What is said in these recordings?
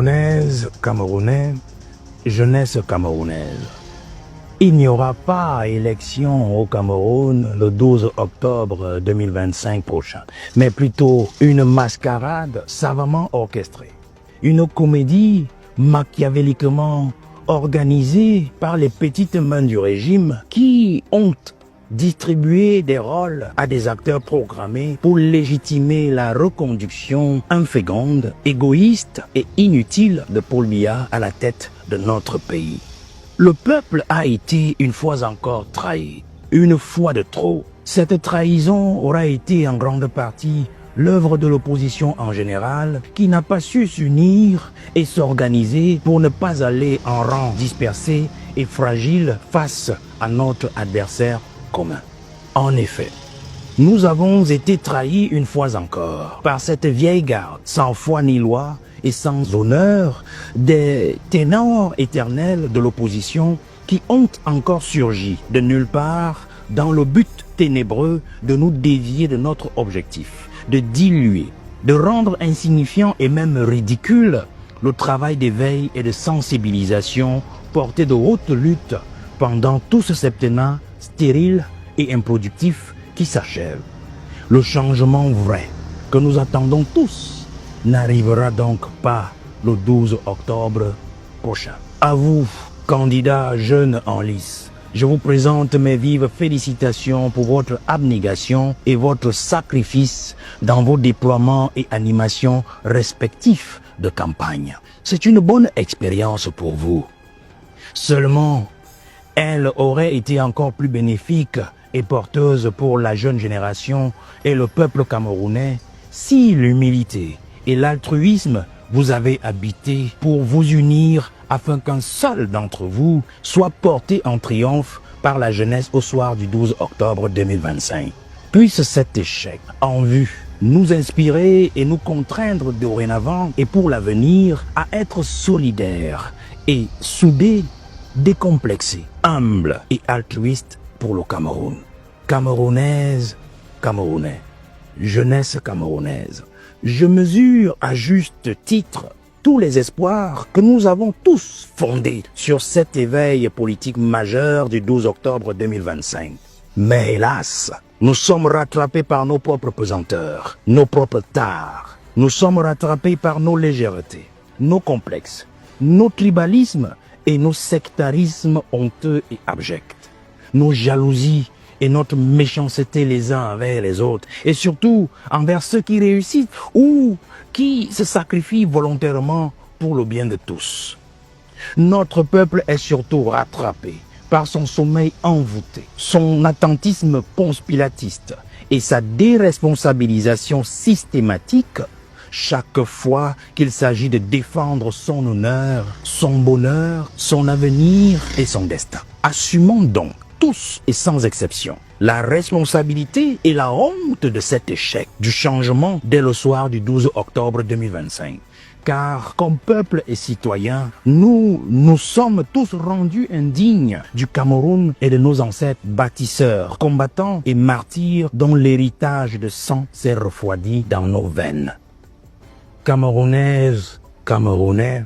Camerounaise, Camerounais, jeunesse camerounaise. Il n'y aura pas élection au Cameroun le 12 octobre 2025 prochain, mais plutôt une mascarade savamment orchestrée. Une comédie machiavéliquement organisée par les petites mains du régime qui ont distribué des rôles à des acteurs programmés pour légitimer la reconduction inféconde, égoïste et inutile de Paul Biya à la tête de notre pays. Le peuple a été une fois encore trahi, une fois de trop. Cette trahison aura été en grande partie l'œuvre de l'opposition en général qui n'a pas su s'unir et s'organiser pour ne pas aller en rang dispersé et fragile face à notre adversaire commun. En effet, nous avons été trahis une fois encore par cette vieille garde sans foi ni loi et sans honneur des ténors éternels de l'opposition qui ont encore surgi de nulle part dans le but ténébreux de nous dévier de notre objectif, de diluer, de rendre insignifiant et même ridicule le travail d'éveil et de sensibilisation porté de haute lutte pendant tout ce septennat stérile et improductif qui s'achève. Le changement vrai que nous attendons tous n'arrivera donc pas le 12 octobre prochain. À vous, candidats jeunes en lice, je vous présente mes vives félicitations pour votre abnégation et votre sacrifice dans vos déploiements et animations respectifs de campagne. C'est une bonne expérience pour vous. Seulement, elle aurait été encore plus bénéfique et porteuse pour la jeune génération et le peuple camerounais si l'humilité et l'altruisme vous avaient habité pour vous unir afin qu'un seul d'entre vous soit porté en triomphe par la jeunesse au soir du 12 octobre 2025. Puisse cet échec en vue nous inspirer et nous contraindre dorénavant et pour l'avenir à être solidaires et soudés, décomplexés, humbles et altruistes pour le Cameroun. Camerounaise, Camerounais, jeunesse camerounaise, je mesure à juste titre tous les espoirs que nous avons tous fondés sur cet éveil politique majeur du 12 octobre 2025. Mais hélas, nous sommes rattrapés par nos propres pesanteurs, nos propres tares. Nous sommes rattrapés par nos légèretés, nos complexes, nos tribalismes et nos sectarismes honteux et abjects, nos jalousies et notre méchanceté les uns envers les autres, et surtout envers ceux qui réussissent ou qui se sacrifient volontairement pour le bien de tous. Notre peuple est surtout rattrapé par son sommeil envoûté, son attentisme ponce-pilatiste et sa déresponsabilisation systématique chaque fois qu'il s'agit de défendre son honneur, son bonheur, son avenir et son destin. Assumons donc tous et sans exception la responsabilité et la honte de cet échec du changement dès le soir du 12 octobre 2025. Car comme peuple et citoyens, nous nous sommes tous rendus indignes du Cameroun et de nos ancêtres bâtisseurs, combattants et martyrs dont l'héritage de sang s'est refroidi dans nos veines. Camerounaise, Camerounais,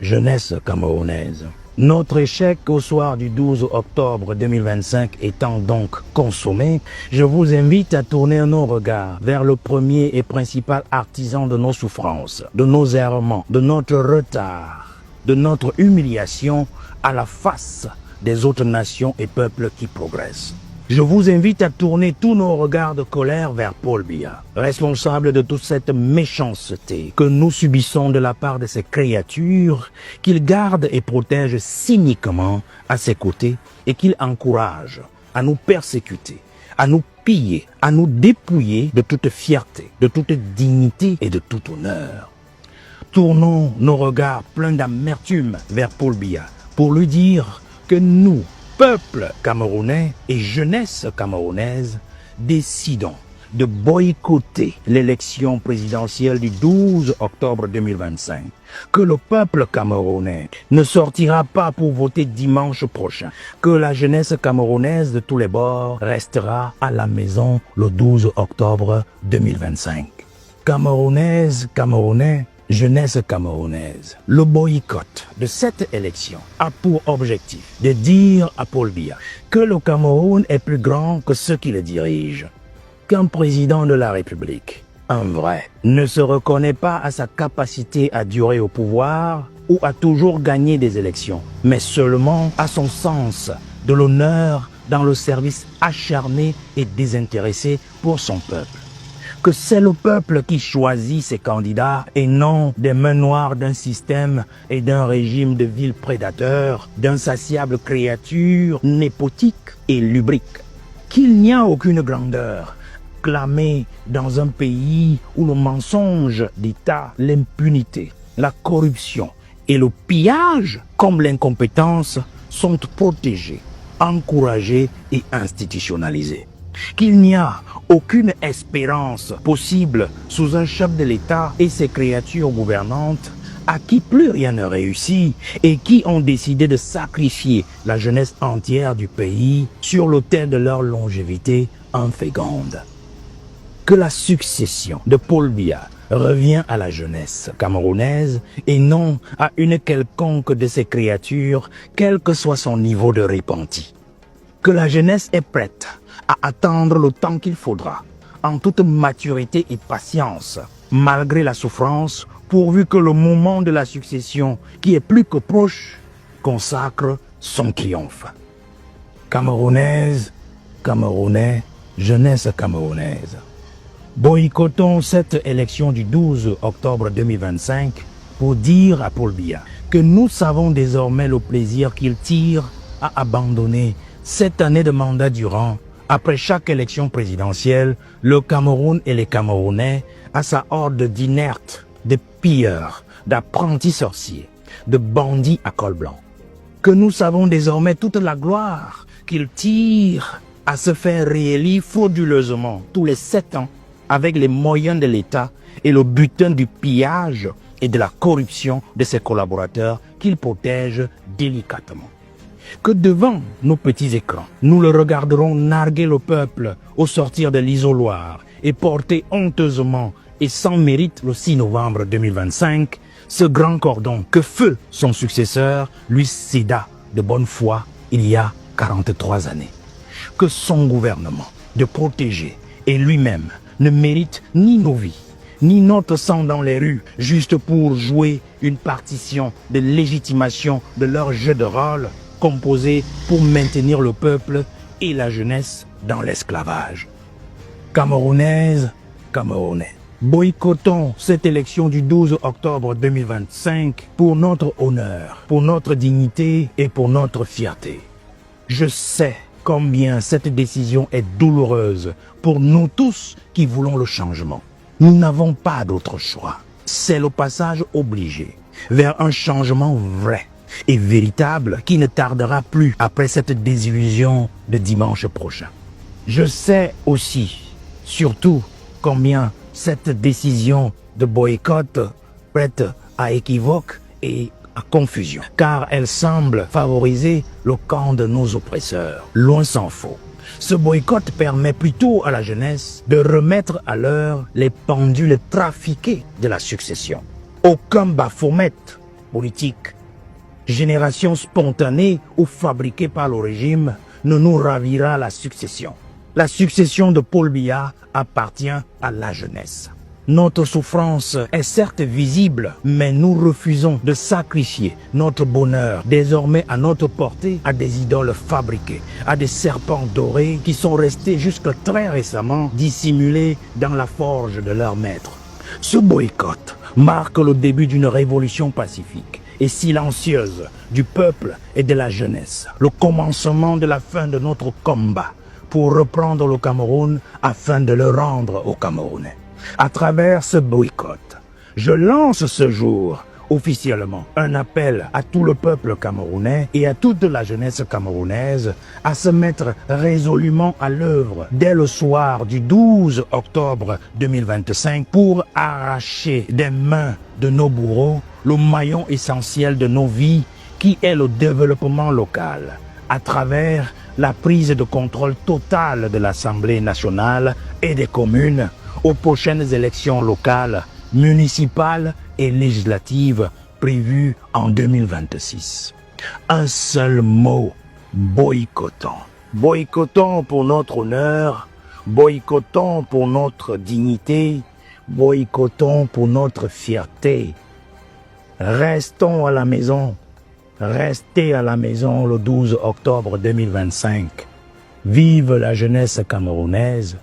jeunesse camerounaise. Notre échec au soir du 12 octobre 2025 étant donc consommé, je vous invite à tourner nos regards vers le premier et principal artisan de nos souffrances, de nos errements, de notre retard, de notre humiliation à la face des autres nations et peuples qui progressent. Je vous invite à tourner tous nos regards de colère vers Paul Biya, responsable de toute cette méchanceté que nous subissons de la part de ces créatures qu'il garde et protège cyniquement à ses côtés et qu'il encourage à nous persécuter, à nous piller, à nous dépouiller de toute fierté, de toute dignité et de tout honneur. Tournons nos regards pleins d'amertume vers Paul Biya pour lui dire que nous, peuple camerounais et jeunesse camerounaise, décidons de boycotter l'élection présidentielle du 12 octobre 2025. Que le peuple camerounais ne sortira pas pour voter dimanche prochain. Que la jeunesse camerounaise de tous les bords restera à la maison le 12 octobre 2025. Camerounaise, Camerounais, Jeunesse camerounaise, le boycott de cette élection a pour objectif de dire à Paul Biya que le Cameroun est plus grand que ceux qui le dirigent, qu'un président de la République, un vrai, ne se reconnaît pas à sa capacité à durer au pouvoir ou à toujours gagner des élections, mais seulement à son sens de l'honneur dans le service acharné et désintéressé pour son peuple. Que c'est le peuple qui choisit ses candidats et non des mains noires d'un système et d'un régime de vil prédateurs, d'insatiables créatures népotiques et lubriques. Qu'il n'y a aucune grandeur clamée dans un pays où le mensonge d'État, l'impunité, la corruption et le pillage, comme l'incompétence, sont protégés, encouragés et institutionnalisés. Qu'il n'y a aucune espérance possible sous un chef de l'État et ses créatures gouvernantes à qui plus rien ne réussit et qui ont décidé de sacrifier la jeunesse entière du pays sur l'autel de leur longévité inféconde. Que la succession de Paul Biya revient à la jeunesse camerounaise et non à une quelconque de ses créatures, quel que soit son niveau de repenti. Que la jeunesse est prête à attendre le temps qu'il faudra, en toute maturité et patience, malgré la souffrance, pourvu que le moment de la succession, qui est plus que proche, consacre son triomphe. Camerounaise, Camerounais, jeunesse camerounaise. Boycottons cette élection du 12 octobre 2025 pour dire à Paul Biya que nous savons désormais le plaisir qu'il tire à abandonner 7 années de mandat durant, après chaque élection présidentielle, le Cameroun et les Camerounais à sa horde d'inertes, de pilleurs, d'apprentis sorciers, de bandits à col blanc. Que nous savons désormais toute la gloire qu'il tire à se faire réélire frauduleusement tous les 7 ans avec les moyens de l'État et le butin du pillage et de la corruption de ses collaborateurs qu'il protège délicatement. Que devant nos petits écrans, nous le regarderons narguer le peuple au sortir de l'isoloir et porter honteusement et sans mérite le 6 novembre 2025 ce grand cordon que feu son successeur lui céda de bonne foi il y a 43 années. Que son gouvernement de protéger et lui-même ne mérite ni nos vies, ni notre sang dans les rues, juste pour jouer une partition de légitimation de leur jeu de rôle, composé pour maintenir le peuple et la jeunesse dans l'esclavage. Camerounaise, Camerounais, boycottons cette élection du 12 octobre 2025 pour notre honneur, pour notre dignité et pour notre fierté. Je sais combien cette décision est douloureuse pour nous tous qui voulons le changement. Nous n'avons pas d'autre choix. C'est le passage obligé vers un changement vrai et véritable qui ne tardera plus après cette désillusion de dimanche prochain. Je sais aussi, surtout, combien cette décision de boycott prête à équivoque et à confusion, car elle semble favoriser le camp de nos oppresseurs. Loin s'en faut. Ce boycott permet plutôt à la jeunesse de remettre à l'heure les pendules trafiquées de la succession. Aucun baphomet politique, génération spontanée ou fabriquée par le régime, ne nous ravira la succession. La succession de Paul Biya appartient à la jeunesse. Notre souffrance est certes visible, mais nous refusons de sacrifier notre bonheur, désormais à notre portée, à des idoles fabriquées, à des serpents dorés qui sont restés jusque très récemment dissimulés dans la forge de leur maître. Ce boycott marque le début d'une révolution pacifique et silencieuse du peuple et de la jeunesse, le commencement de la fin de notre combat pour reprendre le Cameroun afin de le rendre aux Camerounais. À travers ce boycott, je lance ce jour officiellement un appel à tout le peuple camerounais et à toute la jeunesse camerounaise à se mettre résolument à l'œuvre dès le soir du 12 octobre 2025 pour arracher des mains de nos bourreaux le maillon essentiel de nos vies qui est le développement local à travers la prise de contrôle totale de l'Assemblée nationale et des communes aux prochaines élections locales, municipales et législatives prévues en 2026. Un seul mot, boycottons. Boycottons pour notre honneur, boycottons pour notre dignité, boycottons pour notre fierté. Restons à la maison. Restez à la maison le 12 octobre 2025. Vive la jeunesse camerounaise,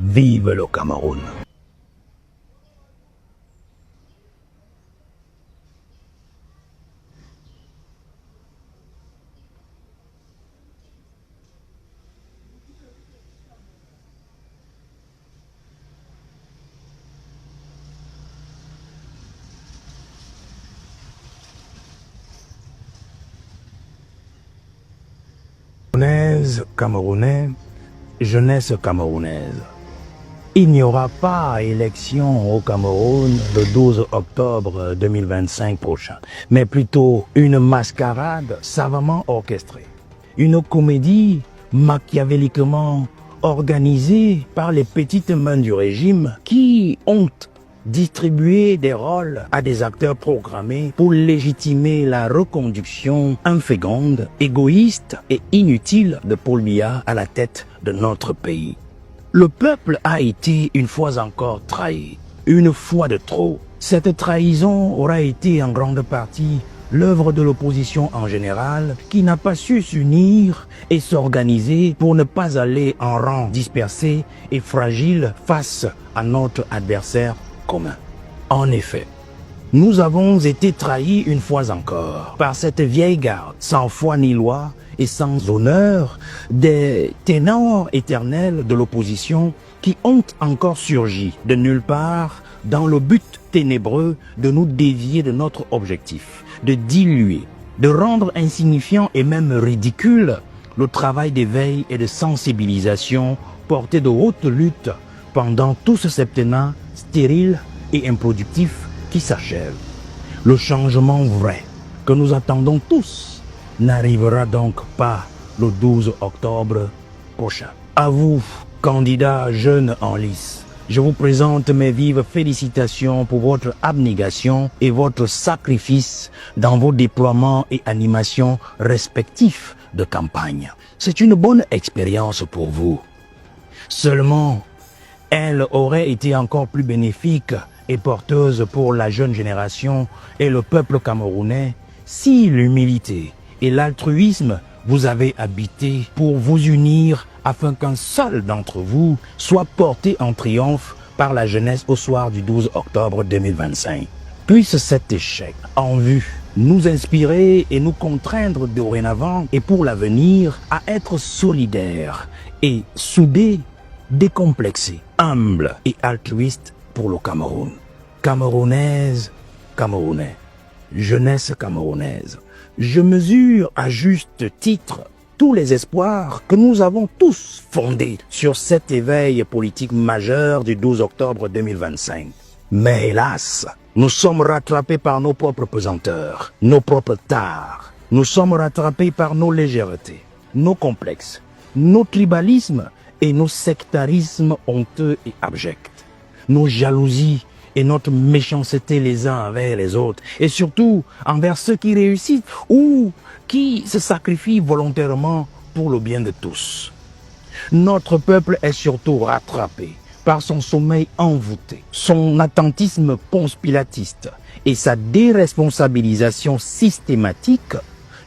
vive le Cameroun. Camerounais, jeunesse camerounaise. Il n'y aura pas élection au Cameroun le 12 octobre 2025 prochain, mais plutôt une mascarade savamment orchestrée. Une comédie machiavéliquement organisée par les petites mains du régime qui ont distribuer des rôles à des acteurs programmés pour légitimer la reconduction inféconde, égoïste et inutile de Paul Biya à la tête de notre pays. Le peuple a été une fois encore trahi, une fois de trop. Cette trahison aura été en grande partie l'œuvre de l'opposition en général qui n'a pas su s'unir et s'organiser pour ne pas aller en rang dispersé et fragile face à notre adversaire commun. En effet, nous avons été trahis une fois encore par cette vieille garde, sans foi ni loi et sans honneur, des ténors éternels de l'opposition qui ont encore surgi de nulle part dans le but ténébreux de nous dévier de notre objectif, de diluer, de rendre insignifiant et même ridicule le travail d'éveil et de sensibilisation porté de haute lutte pendant tout ce septennat stérile et improductif qui s'achève. Le changement vrai que nous attendons tous n'arrivera donc pas le 12 octobre prochain. À vous, candidats jeunes en lice, je vous présente mes vives félicitations pour votre abnégation et votre sacrifice dans vos déploiements et animations respectifs de campagne. C'est une bonne expérience pour vous. Seulement, elle aurait été encore plus bénéfique et porteuse pour la jeune génération et le peuple camerounais si l'humilité et l'altruisme vous avaient habité pour vous unir afin qu'un seul d'entre vous soit porté en triomphe par la jeunesse au soir du 12 octobre 2025. Puisse cet échec en vue nous inspirer et nous contraindre dorénavant et pour l'avenir à être solidaires et soudés, décomplexés, humbles et altruistes pour le Cameroun. Camerounaise, Camerounais, jeunesse camerounaise, je mesure à juste titre tous les espoirs que nous avons tous fondés sur cet éveil politique majeur du 12 octobre 2025. Mais hélas, nous sommes rattrapés par nos propres pesanteurs, nos propres tares. Nous sommes rattrapés par nos légèretés, nos complexes, nos tribalismes et nos sectarismes honteux et abjects, nos jalousies et notre méchanceté les uns envers les autres, et surtout envers ceux qui réussissent ou qui se sacrifient volontairement pour le bien de tous. Notre peuple est surtout rattrapé par son sommeil envoûté, son attentisme ponce-pilatiste et sa déresponsabilisation systématique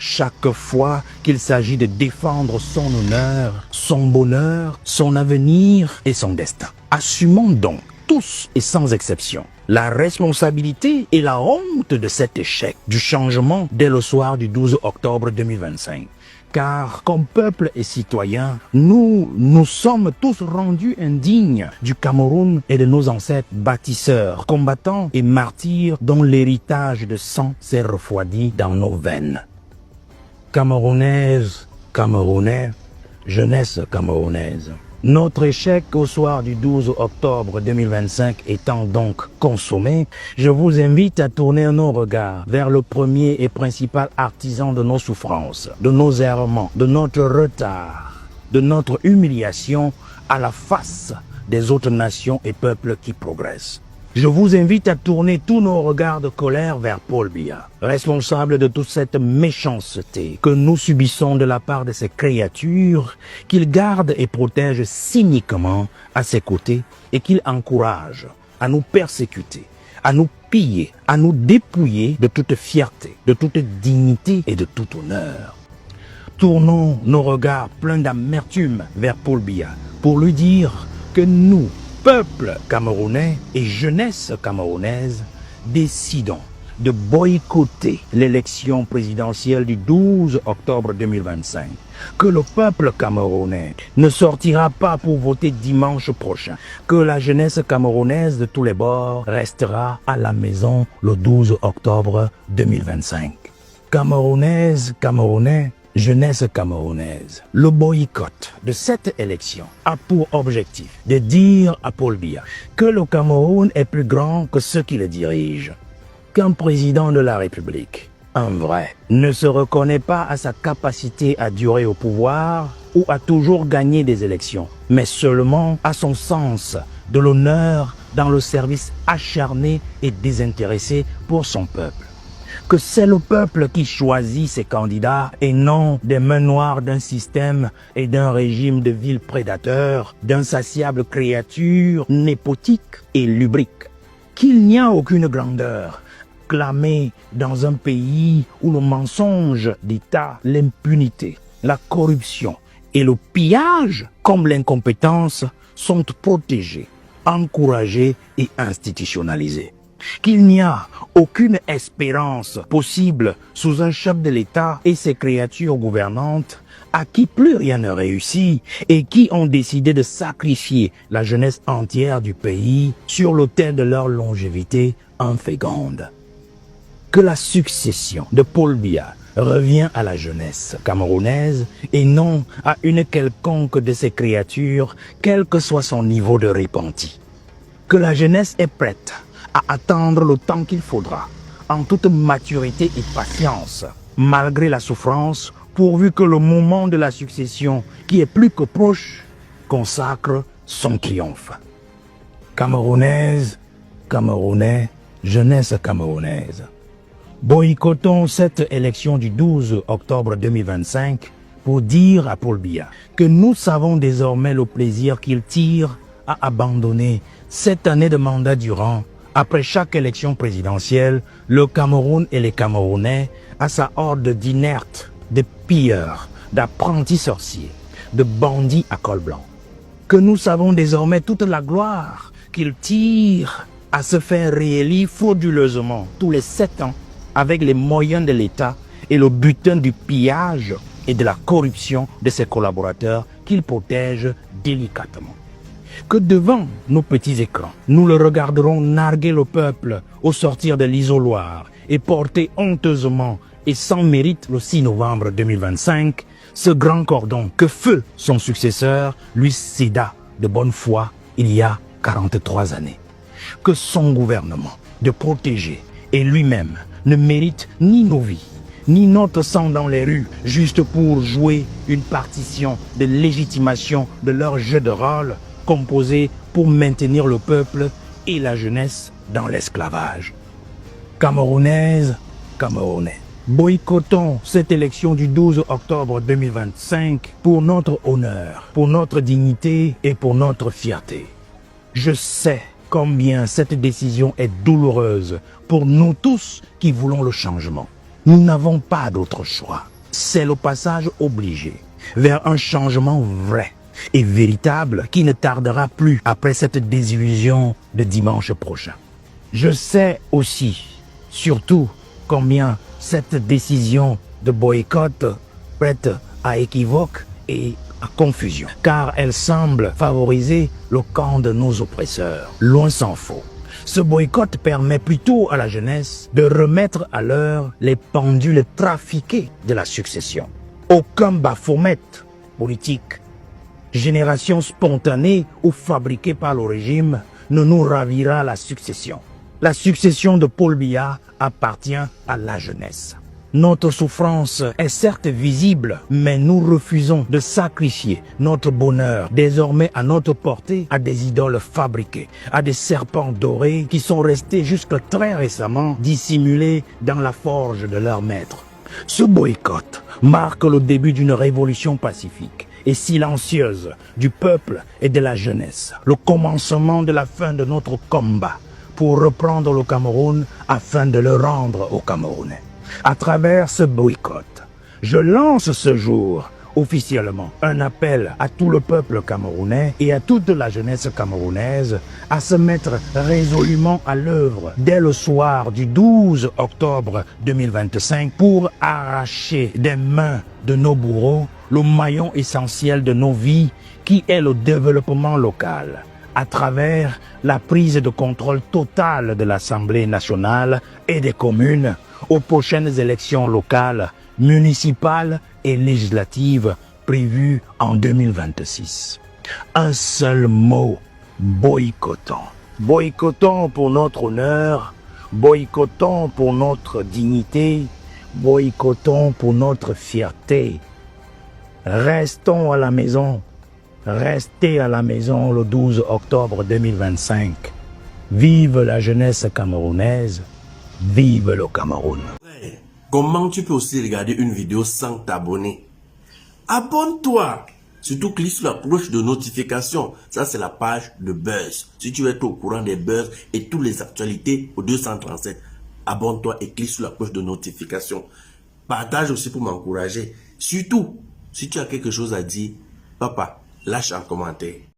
chaque fois qu'il s'agit de défendre son honneur, son bonheur, son avenir et son destin. Assumons donc tous et sans exception la responsabilité et la honte de cet échec du changement dès le soir du 12 octobre 2025. Car comme peuple et citoyens, nous sommes tous rendus indignes du Cameroun et de nos ancêtres bâtisseurs, combattants et martyrs dont l'héritage de sang s'est refroidi dans nos veines. Camerounaise, Camerounais, jeunesse camerounaise. Notre échec au soir du 12 octobre 2025 étant donc consommé, je vous invite à tourner nos regards vers le premier et principal artisan de nos souffrances, de nos errements, de notre retard, de notre humiliation à la face des autres nations et peuples qui progressent. Je vous invite à tourner tous nos regards de colère vers Paul Biya, responsable de toute cette méchanceté que nous subissons de la part de ces créatures qu'il garde et protège cyniquement à ses côtés et qu'il encourage à nous persécuter, à nous piller, à nous dépouiller de toute fierté, de toute dignité et de tout honneur. Tournons nos regards pleins d'amertume vers Paul Biya pour lui dire que nous, peuple camerounais et jeunesse camerounaise, décidons de boycotter l'élection présidentielle du 12 octobre 2025, que le peuple camerounais ne sortira pas pour voter dimanche prochain, que la jeunesse camerounaise de tous les bords restera à la maison le 12 octobre 2025. Camerounaise, Camerounais, jeunesse camerounaise, le boycott de cette élection a pour objectif de dire à Paul Biya que le Cameroun est plus grand que ceux qui le dirigent, qu'un président de la République, un vrai, ne se reconnaît pas à sa capacité à durer au pouvoir ou à toujours gagner des élections, mais seulement à son sens de l'honneur dans le service acharné et désintéressé pour son peuple. Que c'est le peuple qui choisit ses candidats et non des mains noires d'un système et d'un régime de vil prédateurs, d'insatiables créatures népotiques et lubriques. Qu'il n'y a aucune grandeur clamée dans un pays où le mensonge d'État, l'impunité, la corruption et le pillage, comme l'incompétence, sont protégés, encouragés et institutionnalisés. Qu'il n'y a aucune espérance possible sous un chef de l'État et ses créatures gouvernantes à qui plus rien ne réussit et qui ont décidé de sacrifier la jeunesse entière du pays sur l'autel de leur longévité inféconde. Que la succession de Paul Biya revient à la jeunesse camerounaise et non à une quelconque de ces créatures, quel que soit son niveau de repenti. Que la jeunesse est prête à attendre le temps qu'il faudra, en toute maturité et patience, malgré la souffrance, pourvu que le moment de la succession, qui est plus que proche, consacre son triomphe. Camerounaise, Camerounais, jeunesse camerounaise, boycottons cette élection du 12 octobre 2025 pour dire à Paul Biya que nous savons désormais le plaisir qu'il tire à abandonner 7 années de mandat durant, après chaque élection présidentielle, le Cameroun et les Camerounais à sa horde d'inertes, de pilleurs, d'apprentis sorciers, de bandits à col blanc. Que nous savons désormais toute la gloire qu'il tire à se faire réélire frauduleusement tous les 7 ans avec les moyens de l'État et le butin du pillage et de la corruption de ses collaborateurs qu'il protège délicatement. Que devant nos petits écrans, nous le regarderons narguer le peuple au sortir de l'isoloir et porter honteusement et sans mérite le 6 novembre 2025 ce grand cordon que feu son successeur lui céda de bonne foi il y a 43 années. Que son gouvernement de protéger et lui-même ne mérite ni nos vies, ni notre sang dans les rues, juste pour jouer une partition de légitimation de leur jeu de rôle composé pour maintenir le peuple et la jeunesse dans l'esclavage. Camerounaise, Camerounais, boycottons cette élection du 12 octobre 2025 pour notre honneur, pour notre dignité et pour notre fierté. Je sais combien cette décision est douloureuse pour nous tous qui voulons le changement. Nous n'avons pas d'autre choix. C'est le passage obligé vers un changement vrai et véritable qui ne tardera plus après cette désillusion de dimanche prochain. Je sais aussi, surtout, combien cette décision de boycott prête à équivoque et à confusion, car elle semble favoriser le camp de nos oppresseurs. Loin s'en faut. Ce boycott permet plutôt à la jeunesse de remettre à l'heure les pendules trafiquées de la succession. Aucun baphomet politique, génération spontanée ou fabriquée par le régime, ne nous ravira la succession. La succession de Paul Biya appartient à la jeunesse. Notre souffrance est certes visible, mais nous refusons de sacrifier notre bonheur désormais à notre portée à des idoles fabriquées, à des serpents dorés qui sont restés jusque très récemment dissimulés dans la forge de leur maître. Ce boycott marque le début d'une révolution pacifique et silencieuse du peuple et de la jeunesse, le commencement de la fin de notre combat pour reprendre le Cameroun afin de le rendre aux Camerounais. À travers ce boycott, je lance ce jour officiellement un appel à tout le peuple camerounais et à toute la jeunesse camerounaise à se mettre résolument à l'œuvre dès le soir du 12 octobre 2025 pour arracher des mains de nos bourreaux le maillon essentiel de nos vies qui est le développement local à travers la prise de contrôle totale de l'Assemblée nationale et des communes aux prochaines élections locales, municipales et législatives prévues en 2026. Un seul mot, boycottons. Boycottons pour notre honneur, boycottons pour notre dignité, boycottons pour notre fierté. Restons à la maison. Restez à la maison le 12 octobre 2025. Vive la jeunesse camerounaise. Vive le Cameroun. Comment tu peux aussi regarder une vidéo sans t'abonner? Abonne-toi. Surtout clique sur la cloche de notification. Ça, c'est la page de Buzz. Si tu veux être au courant des buzz et toutes les actualités au 237, abonne-toi et clique sur la cloche de notification. Partage aussi pour m'encourager. Surtout, si tu as quelque chose à dire, papa, lâche un commentaire.